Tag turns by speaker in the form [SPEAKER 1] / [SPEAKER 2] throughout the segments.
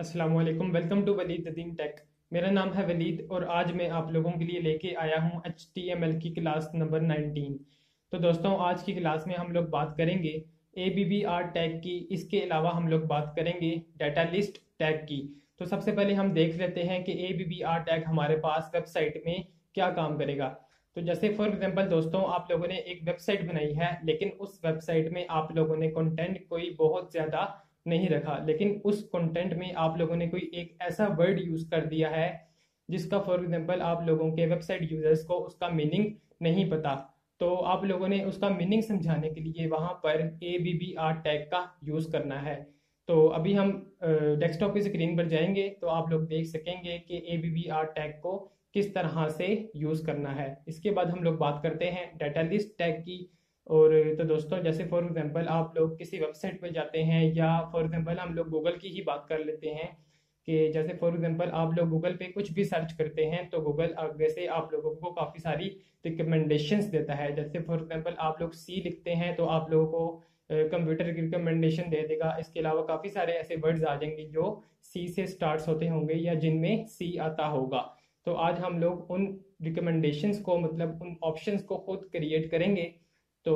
[SPEAKER 1] अस्सलाम वालेकुम। Welcome to Waleed Deen take. मेरा नाम है वलीद और आज मैं आप लोगों के लिए लेके आया हूँ HTML की क्लास नंबर 19। तो दोस्तों, आज की क्लास में हम लोग बात करेंगे ABBR टैग की। इसके अलावा हम लोग बात करेंगे डाटा लिस्ट टैग की। तो सबसे पहले हम देख लेते हैं कि ABBR टैग हमारे पास वेबसाइट में क्या काम करेगा। तो जैसे फॉर एग्जांपल दोस्तों, आप लोगों ने एक वेबसाइट बनाई है, लेकिन उस वेबसाइट में आप लोगों ने कंटेंट कोई बहुत ज़्यादा नहीं रखा, लेकिन उस कंटेंट में आप लोगों ने कोई एक ऐसा वर्ड यूज कर दिया है जिसका फॉर एग्जांपल आप लोगों के वेबसाइट यूजर्स को उसका मीनिंग नहीं पता। तो आप लोगों ने उसका मीनिंग समझाने के लिए वहां पर ABBR टैग का यूज करना है। तो अभी हम डेस्कटॉप की स्क्रीन पर जाएंगे तो आप लोग देख सकेंगे कि ABBR टैग को किस तरह से यूज करना है। इसके बाद हम लोग बात करते हैं डाटा लिस्ट टैग की। और तो दोस्तों, जैसे फॉर एग्जांपल आप लोग किसी वेबसाइट पे जाते हैं, या फॉर एग्जांपल हम लोग गूगल की ही बात कर लेते हैं कि जैसे फॉर एग्जांपल आप लोग गूगल पे कुछ भी सर्च करते हैं तो गूगल आगे से आप लोगों को काफ़ी सारी रिकमेंडेशंस देता है। जैसे फॉर एग्जांपल आप लोग सी लिखते हैं तो आप लोगों को कंप्यूटर की रिकमेंडेशन दे देगा। इसके अलावा काफ़ी सारे ऐसे वर्ड्स आ जाएंगे जो सी से स्टार्ट होते होंगे या जिनमें सी आता होगा। तो आज हम लोग उन रिकमेंडेशंस को, मतलब उन ऑप्शंस को खुद क्रिएट करेंगे। तो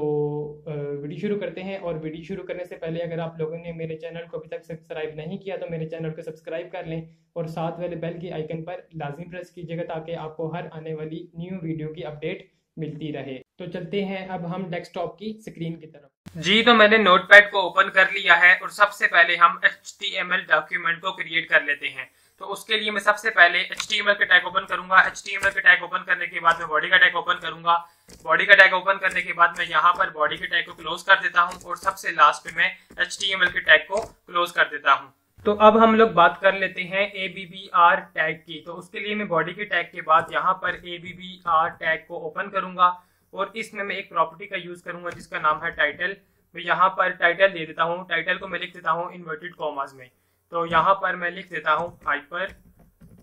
[SPEAKER 1] वीडियो शुरू करते हैं। और वीडियो शुरू करने से पहले अगर आप लोगों ने मेरे चैनल को अभी तक सब्सक्राइब नहीं किया तो मेरे चैनल को सब्सक्राइब कर लें और साथ वाले बेल की आइकन पर लाजिम प्रेस कीजिएगा ताकि आपको हर आने वाली न्यू वीडियो की अपडेट मिलती रहे। तो चलते हैं अब हम डेस्कटॉप की स्क्रीन की तरफ।
[SPEAKER 2] जी, तो मैंने नोटपैड को ओपन कर लिया है और सबसे पहले हम HTML डॉक्यूमेंट को क्रिएट कर लेते हैं। तो उसके लिए मैं सबसे पहले HTML के टैग ओपन करूंगा। HTML के टैग ओपन करने के बाद मैं बॉडी का टैग ओपन करूंगा। बॉडी का टैग ओपन करने के बाद मैं यहाँ पर बॉडी के टैग को क्लोज कर देता हूँ और सबसे लास्ट में मैं HTML के टैग को क्लोज कर देता हूँ। तो अब हम लोग बात कर लेते हैं ABBR टैग की। तो उसके लिए मैं बॉडी के टैग के बाद यहाँ पर ABBR टैग को ओपन करूंगा और इसमें मैं एक प्रॉपर्टी का यूज करूंगा जिसका नाम है टाइटल। मैं यहाँ पर टाइटल दे देता हूँ। टाइटल को मैं लिख देता हूँ इन्वर्टेड कॉमास में। तो यहाँ पर मैं लिख देता हूँ hyper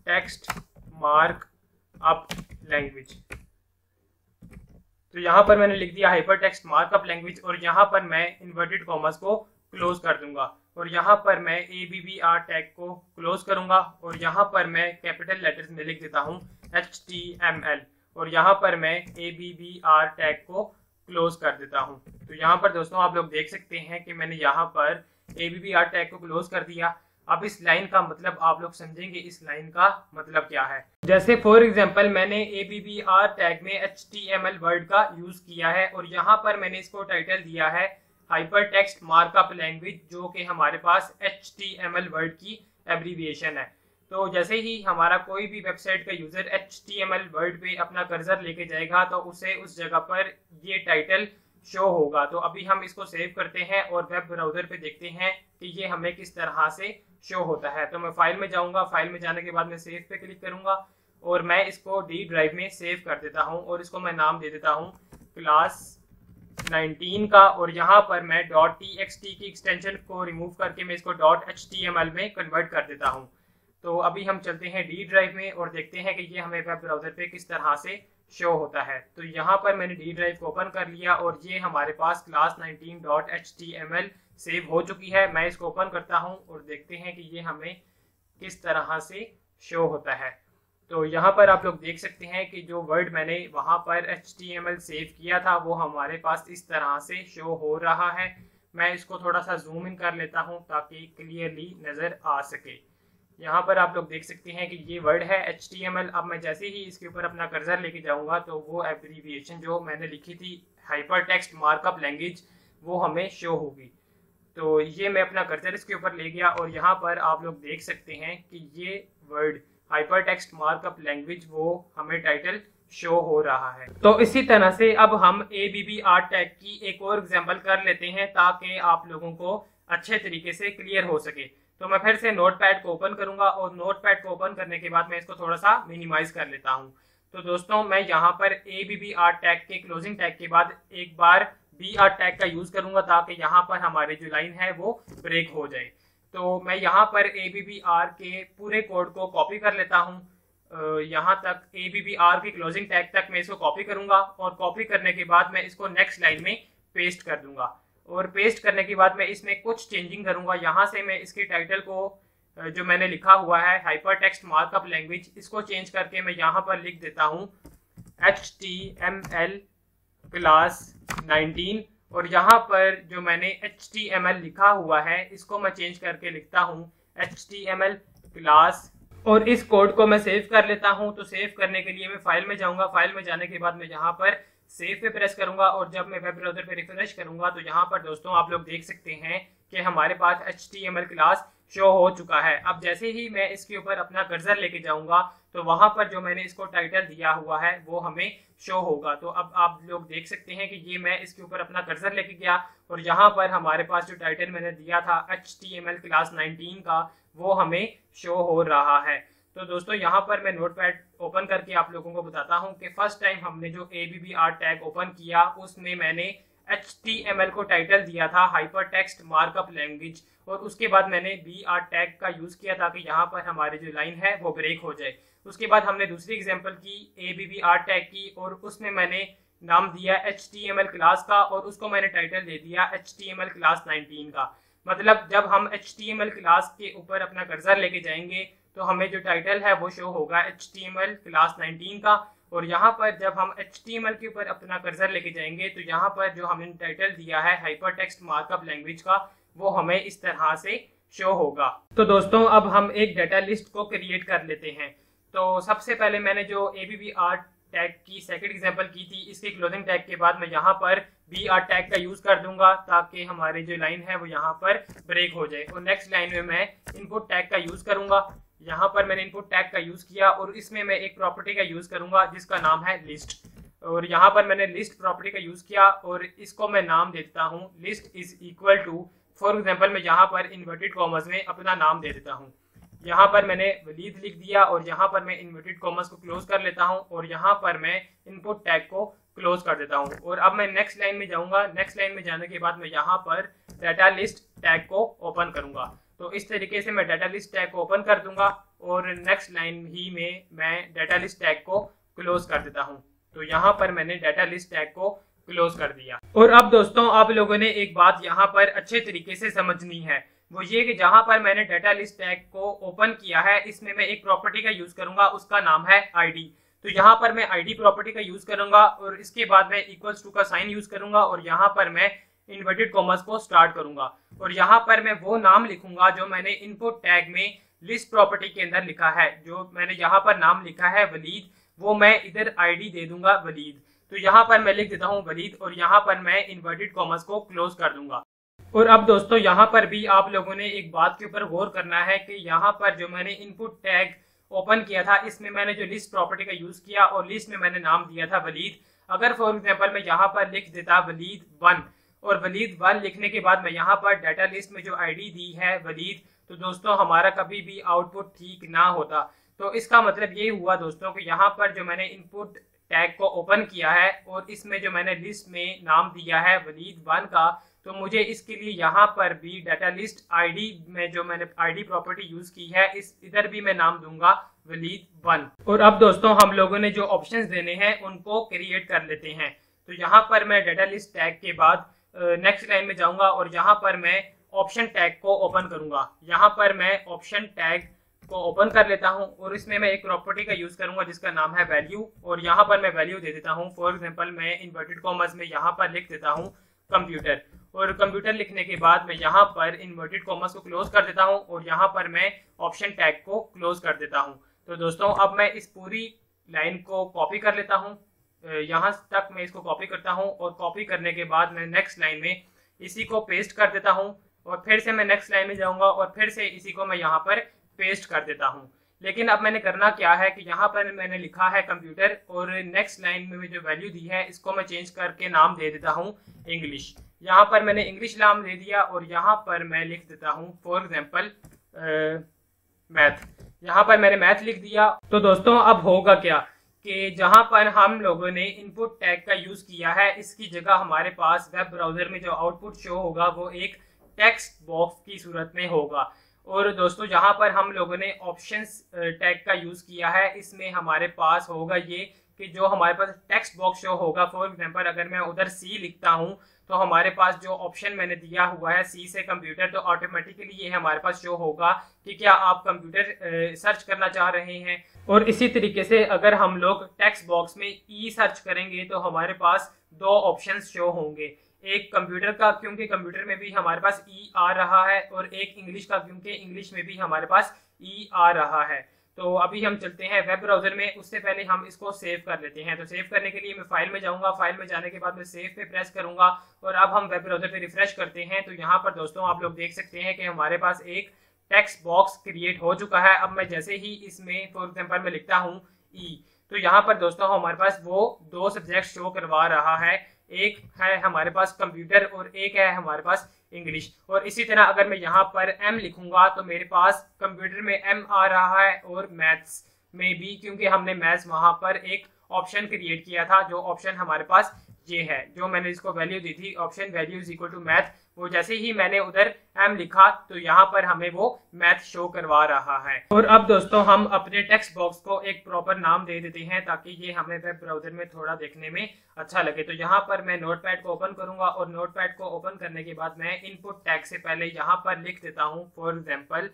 [SPEAKER 2] text mark up language. तो यहाँ पर मैंने लिख दिया हाइपर टेक्स्ट मार्कअप लैंग्वेज और यहाँ पर मैं इन्वर्टेड कॉमास को क्लोज कर दूंगा और यहाँ पर मैं ABBR टैग को क्लोज करूंगा और यहाँ पर मैं कैपिटल लेटर्स में लिख देता हूँ HTML और यहाँ पर मैं ABBR टैग को क्लोज कर देता हूँ। तो यहाँ पर दोस्तों आप लोग देख सकते हैं कि मैंने यहाँ पर ABBR टैग को क्लोज कर दिया। अब इस लाइन का मतलब आप लोग समझेंगे इस लाइन का मतलब क्या है। जैसे फॉर एग्जांपल मैंने ABBR टैग में HTML वर्ड का यूज किया है और यहाँ पर मैंने इसको टाइटल दिया है हाइपर टेक्स्ट मार्कअप लैंग्वेज, जो कि हमारे पास HTML वर्ड की एब्रीविएशन है। तो जैसे ही हमारा कोई भी वेबसाइट का यूजर HTML वर्ड पे अपना कर्सर लेके जाएगा तो उसे उस जगह पर ये टाइटल शो होगा। तो अभी हम इसको सेव करते हैं और वेब ब्राउजर पे देखते हैं कि ये हमें किस तरह से शो होता है। तो मैं फाइल में जाऊंगा। फाइल में जाने के बाद मैं सेव पे क्लिक करूंगा और मैं इसको D ड्राइव में सेव कर देता हूं और इसको मैं नाम दे देता हूं क्लास 19 का। और यहाँ पर मैं .txt की एक्सटेंशन को रिमूव करके मैं इसको .html में कन्वर्ट कर देता हूँ। तो अभी हम चलते हैं D ड्राइव में और देखते हैं कि ये हमें वेब ब्राउजर पे किस तरह से शो होता है। तो यहाँ पर मैंने D ड्राइव को ओपन कर लिया और ये हमारे पास क्लास 19.html सेव हो चुकी है। मैं इसको ओपन करता हूँ और देखते हैं कि ये हमें किस तरह से शो होता है। तो यहाँ पर आप लोग देख सकते हैं कि जो वर्ड मैंने वहाँ पर HTML सेव किया था वो हमारे पास इस तरह से शो हो रहा है। मैं इसको थोड़ा सा जूम इन कर लेता हूँ ताकि क्लियरली नज़र आ सके। यहाँ पर आप लोग देख सकते हैं कि ये वर्ड है HTML। अब मैं जैसे ही इसके ऊपर अपना कर्सर लेके जाऊंगा तो वो एब्रीविएशन जो मैंने लिखी थी हाइपर टेक्स्ट मार्कअप लैंग्वेज वो हमें शो होगी। तो ये मैं अपना कर्सर इसके ऊपर ले गया और यहाँ पर आप लोग देख सकते हैं कि ये word hyper text markup language वो हमें टाइटल शो हो रहा है। तो इसी तरह से अब हम ABBR टैग की एक और एग्जांपल कर लेते हैं ताकि आप लोगों को अच्छे तरीके से क्लियर हो सके। तो मैं फिर से नोटपैड को ओपन करूंगा और नोटपैड को ओपन करने के बाद मैं इसको थोड़ा सा मिनिमाइज कर लेता हूं। तो दोस्तों मैं यहाँ पर ABBR टैग के क्लोजिंग टैग के बाद एक बार BR टैग का यूज करूंगा ताकि यहाँ पर हमारी जो लाइन है वो ब्रेक हो जाए। तो मैं यहाँ पर ABBR के पूरे कोड को कॉपी कर लेता हूँ। यहाँ तक ABBR की क्लोजिंग टैग तक मैं इसको कॉपी करूंगा और कॉपी करने के बाद मैं इसको नेक्स्ट लाइन में पेस्ट कर दूंगा। और पेस्ट करने के बाद मैं इसमें कुछ चेंजिंग करूंगा। यहाँ से मैं इसके टाइटल को जो मैंने लिखा हुआ है हाइपर टेक्स्ट मार्कअप लैंग्वेज, इसको चेंज करके मैं यहाँ पर लिख देता हूँ HTML क्लास 19। और यहाँ पर जो मैंने HTML लिखा हुआ है इसको मैं चेंज करके लिखता हूँ HTML क्लास। और इस कोड को मैं सेव कर लेता हूँ। तो सेव करने के लिए मैं फाइल में जाऊँगा। फाइल में जाने के बाद मैं यहाँ पर सेव पे प्रेस करूंगा और जब मैं वेब ब्राउजर पे रिफ्रेश करूंगा तो यहाँ पर दोस्तों आप लोग देख सकते हैं कि हमारे पास HTML क्लास शो हो चुका है। अब जैसे ही मैं इसके ऊपर अपना कर्सर लेके जाऊंगा तो वहां पर जो मैंने इसको टाइटल दिया हुआ है वो हमें शो होगा। तो अब आप लोग देख सकते हैं कि ये मैं इसके ऊपर अपना कर्सर लेके गया और यहाँ पर हमारे पास जो टाइटल मैंने दिया था HTML क्लास 19 का वो हमें शो हो रहा है। तो दोस्तों यहाँ पर मैं नोटपैड ओपन करके आप लोगों को बताता हूँ कि फर्स्ट टाइम हमने जो ABBR टैग ओपन किया उसमें मैंने HTML को टाइटल दिया था हाइपर टेक्स्ट मार्कअप लैंग्वेज, और उसके बाद मैंने BR टैग का यूज किया ताकि यहाँ पर हमारी जो लाइन है वो ब्रेक हो जाए। उसके बाद हमने दूसरी एग्जांपल की ABBR टैग की और उसमें मैंने नाम दिया HTML क्लास का और उसको मैंने टाइटल दे दिया HTML क्लास 19 का। मतलब जब हम HTML क्लास के ऊपर अपना कर्सर लेके जाएंगे तो हमें जो टाइटल है वो शो होगा HTML क्लास 19 का, और यहाँ पर जब हम HTML के ऊपर अपना कर्सर लेके जाएंगे तो यहाँ पर जो हमने टाइटल दिया है हाइपर टेक्स्ट मार्कअप लैंग्वेज का वो हमें इस तरह से शो होगा। तो दोस्तों अब हम एक डाटा लिस्ट को क्रिएट कर लेते हैं। तो सबसे पहले मैंने जो ABBR टैग की सेकंड एग्जांपल की थी, इसके क्लोजिंग टैग के बाद मैं यहाँ पर BR टैग का यूज कर दूंगा ताकि हमारी जो लाइन है वो यहाँ पर ब्रेक हो जाए। और नेक्स्ट लाइन में मैं इनपुट टैग का यूज करूंगा। यहाँ पर मैंने इनपुट टैग का यूज किया और इसमें मैं एक प्रॉपर्टी का यूज करूंगा जिसका नाम है लिस्ट, और यहाँ पर मैंने लिस्ट प्रॉपर्टी का यूज किया और इसको मैं नाम देता हूँ list is equal to, for example मैं यहाँ पर इन्वर्टेड कॉमर्स में अपना नाम दे देता हूँ। यहाँ पर मैंने वलीद लिख दिया और यहाँ पर मैं इन्वर्टेड कॉमर्स को क्लोज कर लेता हूँ और यहाँ पर मैं इनपुट टैग को क्लोज कर देता हूँ। और अब मैं नेक्स्ट लाइन में जाऊंगा। नेक्स्ट लाइन में जाने के बाद मैं यहाँ पर डाटा लिस्ट टैग को ओपन करूंगा। तो इस तरीके से मैं डाटा लिस्ट टैग को ओपन कर दूंगा और नेक्स्ट लाइन ही में मैं डाटा लिस्ट टैग को क्लोज कर देता हूं। तो यहाँ पर मैंने डाटा लिस्ट टैग को क्लोज कर दिया। और अब दोस्तों आप लोगों ने एक बात यहाँ पर अच्छे तरीके से समझनी है, वो ये कि जहां पर मैंने डाटा लिस्ट टैग को ओपन किया है इसमें मैं एक प्रॉपर्टी का यूज करूंगा, उसका नाम है ID। तो यहाँ पर मैं ID प्रॉपर्टी का यूज करूंगा और इसके बाद मैं इक्वल्स टू का साइन यूज करूंगा और यहाँ पर मैं इन्वर्टेड कॉमर्स को स्टार्ट करूंगा और यहाँ पर मैं वो नाम लिखूंगा जो मैंने इनपुट टैग में लिस्ट प्रॉपर्टी के अंदर लिखा है। जो मैंने यहाँ पर नाम लिखा है वलीद, वो मैं इधर ID दे दूंगा वलीद। तो यहाँ पर मैं लिख देता हूँ वलीद और यहाँ पर मैं इन्वर्टेड कॉमर्स को क्लोज कर दूंगा। और अब दोस्तों यहाँ पर भी आप लोगों ने एक बात के ऊपर गौर करना है कि यहाँ पर जो मैंने इनपुट टैग ओपन किया था इसमें मैंने जो लिस्ट प्रॉपर्टी का यूज किया और लिस्ट में मैंने नाम दिया था वलीद। अगर फॉर एग्जांपल मैं यहाँ पर लिख देता वलीद 1 और वलीद 1 लिखने के बाद मैं यहाँ पर डाटा लिस्ट में जो ID दी है वलीद, तो दोस्तों हमारा कभी भी आउटपुट ठीक ना होता। तो इसका मतलब ये हुआ दोस्तों कि यहाँ पर जो मैंने इनपुट टैग को ओपन किया है और इसमें जो मैंने लिस्ट में नाम दिया है वलीद 1 का, तो मुझे इसके लिए यहाँ पर भी डाटा लिस्ट ID में जो मैंने ID प्रॉपर्टी यूज की है इस इधर भी मैं नाम दूंगा वलीद 1। और अब दोस्तों हम लोगों ने जो ऑप्शंस देने हैं उनको क्रिएट कर लेते हैं। तो यहाँ पर मैं डाटा लिस्ट टैग के बाद नेक्स्ट लाइन में जाऊंगा और यहाँ पर मैं ऑप्शन टैग को ओपन करूंगा। यहाँ पर मैं ऑप्शन टैग को ओपन कर लेता हूं और इसमें मैं एक प्रॉपर्टी का यूज करूंगा जिसका नाम है वैल्यू और यहाँ पर मैं वैल्यू दे देता हूं। फॉर एग्जांपल मैं इन्वर्टेड कॉमर्स में यहाँ पर लिख देता हूं कंप्यूटर, और कंप्यूटर लिखने के बाद मैं यहाँ पर इन्वर्टेड कॉमर्स को क्लोज कर देता हूँ और यहाँ पर मैं ऑप्शन टैग को क्लोज कर देता हूँ। तो दोस्तों अब मैं इस पूरी लाइन को कॉपी कर लेता हूँ, यहाँ तक मैं इसको कॉपी करता हूँ और कॉपी करने के बाद मैं नेक्स्ट लाइन में इसी को पेस्ट कर देता हूँ और फिर से मैं नेक्स्ट लाइन में जाऊंगा और फिर से इसी को मैं यहाँ पर पेस्ट कर देता हूँ। लेकिन अब मैंने करना क्या है कि यहाँ पर मैंने लिखा है कंप्यूटर और नेक्स्ट लाइन में जो वैल्यू दी है इसको मैं चेंज करके नाम दे देता हूँ इंग्लिश। यहाँ पर मैंने इंग्लिश नाम दे दिया और यहाँ पर मैं लिख देता हूँ फॉर एग्जाम्पल मैथ। यहाँ पर मैंने मैथ लिख दिया। तो दोस्तों अब होगा क्या कि जहां पर हम लोगों ने इनपुट टैग का यूज किया है इसकी जगह हमारे पास वेब ब्राउजर में जो आउटपुट शो होगा वो एक टेक्स्ट बॉक्स की सूरत में होगा। और दोस्तों जहां पर हम लोगों ने ऑप्शंस टैग का यूज किया है इसमें हमारे पास होगा ये कि जो हमारे पास टेक्स्ट बॉक्स शो होगा, फॉर एग्जांपल अगर मैं उधर सी लिखता हूं तो हमारे पास जो ऑप्शन मैंने दिया हुआ है सी से कंप्यूटर, तो ऑटोमेटिकली ये हमारे पास शो होगा कि क्या आप कंप्यूटर सर्च करना चाह रहे हैं। और इसी तरीके से अगर हम लोग टेक्स्ट बॉक्स में ई सर्च करेंगे तो हमारे पास दो ऑप्शंस शो होंगे, एक कंप्यूटर का क्योंकि कंप्यूटर में भी हमारे पास ई आ रहा है, और एक इंग्लिश का क्योंकि इंग्लिश में भी हमारे पास ई आ रहा है। तो अभी हम चलते हैं वेब ब्राउजर में, उससे पहले हम इसको सेव कर लेते हैं। तो सेव करने के लिए मैं फाइल में जाऊंगा, फाइल में जाने के बाद मैं सेव पे प्रेस करूंगा और अब हम वेब ब्राउजर पे रिफ्रेश करते हैं। तो यहाँ पर दोस्तों आप लोग देख सकते हैं कि हमारे पास एक टेक्स्ट बॉक्स क्रिएट हो चुका है। अब मैं जैसे ही इसमें फॉर एग्जांपल मैं लिखता हूँ ई, तो यहाँ पर दोस्तों हमारे पास वो दो सब्जेक्ट शो करवा रहा है, एक है हमारे पास कंप्यूटर और एक है हमारे पास इंग्लिश। और इसी तरह अगर मैं यहाँ पर एम लिखूंगा तो मेरे पास कंप्यूटर में एम आ रहा है और मैथ्स में भी, क्योंकि हमने मैथ्स वहां पर एक ऑप्शन क्रिएट किया था, जो ऑप्शन हमारे पास ये है, जो मैंने इसको वैल्यू दी थी option value is equal to math. वो जैसे ही मैंने उधर एम लिखा तो यहाँ पर हमें वो मैथ शो करवा रहा है। और अब दोस्तों हम अपने टेक्स्ट बॉक्स को एक प्रॉपर नाम दे देते हैं ताकि ये हमें वेब ब्राउजर में थोड़ा देखने में अच्छा लगे। तो यहाँ पर मैं नोटपैड को ओपन करूंगा और नोटपैड को ओपन करने के बाद मैं इनपुट टैग से पहले यहाँ पर लिख देता हूँ फॉर एग्जाम्पल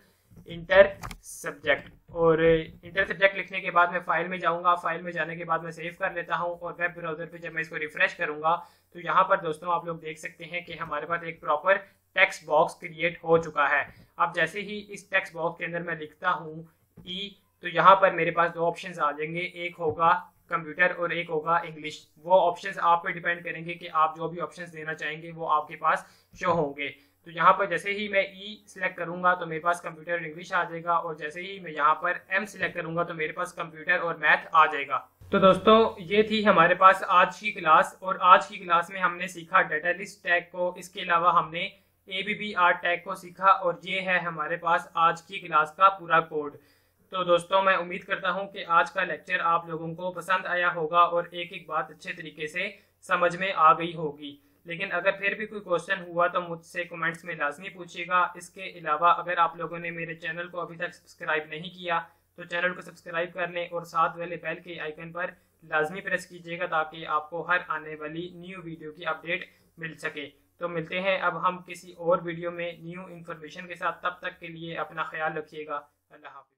[SPEAKER 2] इंटर सब्जेक्ट। और इंटर सब्जेक्ट लिखने के बाद मैं फाइल में जाऊंगा, फाइल में जाने के बाद मैं सेव कर लेता हूं और वेब ब्राउजर पे जब मैं इसको रिफ्रेश करूंगा तो यहाँ पर दोस्तों आप लोग देख सकते हैं कि हमारे पास एक प्रॉपर टेक्स्ट बॉक्स क्रिएट हो चुका है। अब जैसे ही इस टेक्स्ट बॉक्स के अंदर मैं लिखता हूँ ई, तो यहाँ पर मेरे पास दो ऑप्शंस आ जाएंगे, एक होगा कंप्यूटर और एक होगा इंग्लिश। वो ऑप्शंस आप पे डिपेंड करेंगे कि आप जो भी ऑप्शंस देना चाहेंगे वो आपके पास शो होंगे। तो यहाँ पर जैसे ही मैं ई सिलेक्ट करूंगा तो मेरे पास कंप्यूटर और इंग्लिश आ जाएगा, और जैसे ही मैं यहाँ पर एम सिलेक्ट करूंगा तो मेरे पास कंप्यूटर और मैथ आ जाएगा। तो दोस्तों ये थी हमारे पास आज की क्लास, और आज की क्लास में हमने सीखा डाटा लिस्ट टैग को, इसके अलावा हमने ABBR टैग को सीखा, और ये है हमारे पास आज की क्लास का पूरा कोड। तो दोस्तों मैं उम्मीद करता हूँ कि आज का लेक्चर आप लोगों को पसंद आया होगा और एक एक बात अच्छे तरीके से समझ में आ गई होगी। लेकिन अगर फिर भी कोई क्वेश्चन हुआ तो मुझसे कमेंट्स में लाजमी पूछिएगा। इसके अलावा अगर आप लोगों ने मेरे चैनल को अभी तक सब्सक्राइब नहीं किया तो चैनल को सब्सक्राइब कर लें और साथ वाले बेल के आइकन पर लाजमी प्रेस कीजिएगा ताकि आपको हर आने वाली न्यू वीडियो की अपडेट मिल सके। तो मिलते हैं अब हम किसी और वीडियो में न्यू इन्फॉर्मेशन के साथ, तब तक के लिए अपना ख्याल रखिएगा। अल्लाह हाफिज़।